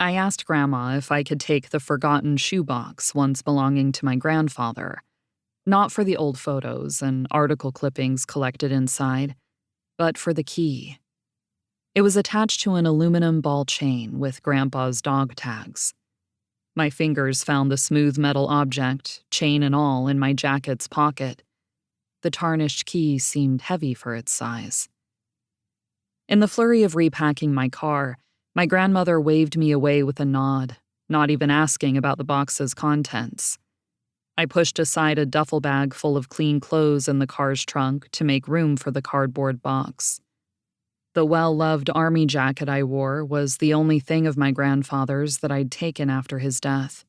I asked Grandma if I could take the forgotten shoebox once belonging to my grandfather, not for the old photos and article clippings collected inside, but for the key. It was attached to an aluminum ball chain with Grandpa's dog tags. My fingers found the smooth metal object, chain and all, in my jacket's pocket. The tarnished key seemed heavy for its size. In the flurry of repacking my car, my grandmother waved me away with a nod, not even asking about the box's contents. I pushed aside a duffel bag full of clean clothes in the car's trunk to make room for the cardboard box. The well-loved army jacket I wore was the only thing of my grandfather's that I'd taken after his death.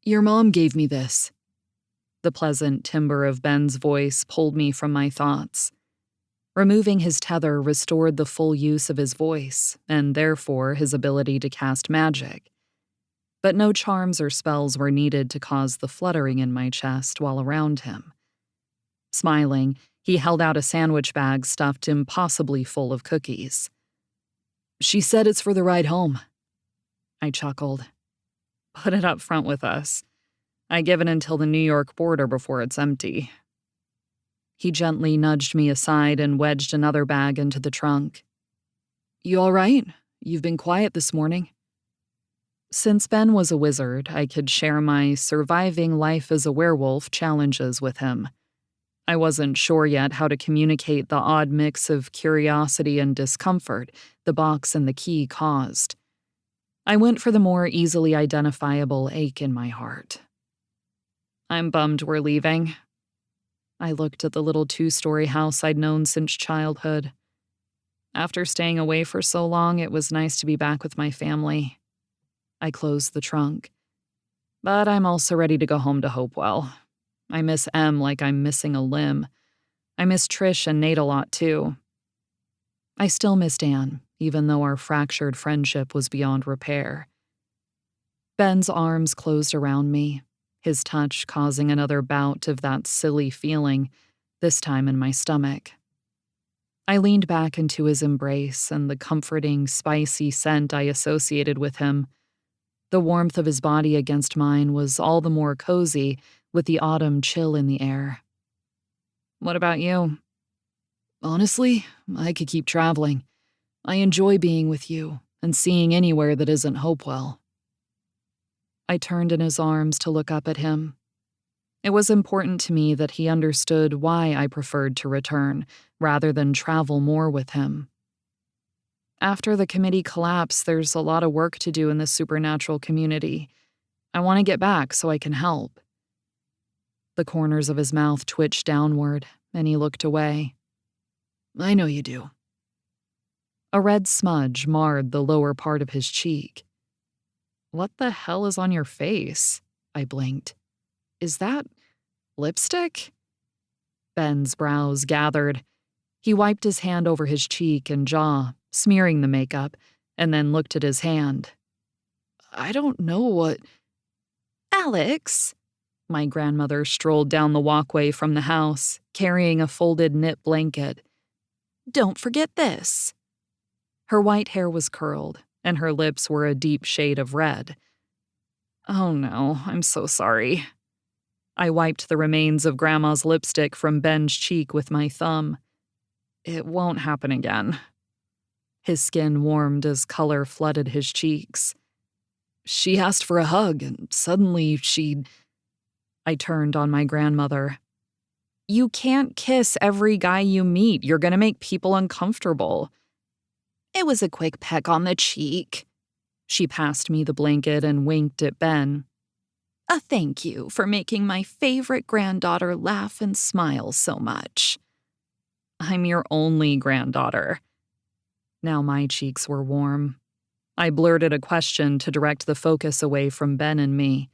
"Your mom gave me this." The pleasant timbre of Ben's voice pulled me from my thoughts. Removing his tether restored the full use of his voice, and therefore his ability to cast magic. But no charms or spells were needed to cause the fluttering in my chest while around him. Smiling, he held out a sandwich bag stuffed impossibly full of cookies. "She said it's for the ride home." I chuckled. "Put it up front with us. I give it until the New York border before it's empty." He gently nudged me aside and wedged another bag into the trunk. "You all right? You've been quiet this morning." Since Ben was a wizard, I could share my surviving life as a werewolf challenges with him. I wasn't sure yet how to communicate the odd mix of curiosity and discomfort the box and the key caused. I went for the more easily identifiable ache in my heart. "I'm bummed we're leaving." I looked at the little 2-story house I'd known since childhood. After staying away for so long, it was nice to be back with my family. I closed the trunk. But I'm also ready to go home to Hopewell. I miss Em like I'm missing a limb. I miss Trish and Nate a lot, too. I still miss Dan, even though our fractured friendship was beyond repair. Ben's arms closed around me, his touch causing another bout of that silly feeling, this time in my stomach. I leaned back into his embrace and the comforting, spicy scent I associated with him. The warmth of his body against mine was all the more cozy with the autumn chill in the air. "What about you?" "Honestly, I could keep traveling. I enjoy being with you and seeing anywhere that isn't Hopewell." I turned in his arms to look up at him. It was important to me that he understood why I preferred to return, rather than travel more with him. After the committee collapse, there's a lot of work to do in the supernatural community. I want to get back so I can help. The corners of his mouth twitched downward, and he looked away. "I know you do." A red smudge marred the lower part of his cheek. "What the hell is on your face?" I blinked. "Is that lipstick?" Ben's brows gathered. He wiped his hand over his cheek and jaw, smearing the makeup, and then looked at his hand. "I don't know what—" "Alex!" My grandmother strolled down the walkway from the house, carrying a folded knit blanket. "Don't forget this." Her white hair was curled, and her lips were a deep shade of red. "Oh no, I'm so sorry." I wiped the remains of Grandma's lipstick from Ben's cheek with my thumb. "It won't happen again." His skin warmed as color flooded his cheeks. "She asked for a hug, and suddenly I turned on my grandmother. "You can't kiss every guy you meet. You're gonna make people uncomfortable." "It was a quick peck on the cheek." She passed me the blanket and winked at Ben. "A thank you for making my favorite granddaughter laugh and smile so much." "I'm your only granddaughter." Now my cheeks were warm. I blurted a question to direct the focus away from Ben and me.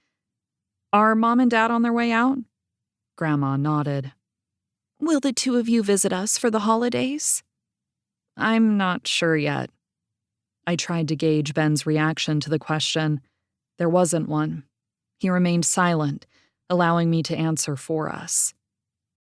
"Are Mom and Dad on their way out?" Grandma nodded. "Will the two of you visit us for the holidays?" "I'm not sure yet." I tried to gauge Ben's reaction to the question. There wasn't one. He remained silent, allowing me to answer for us.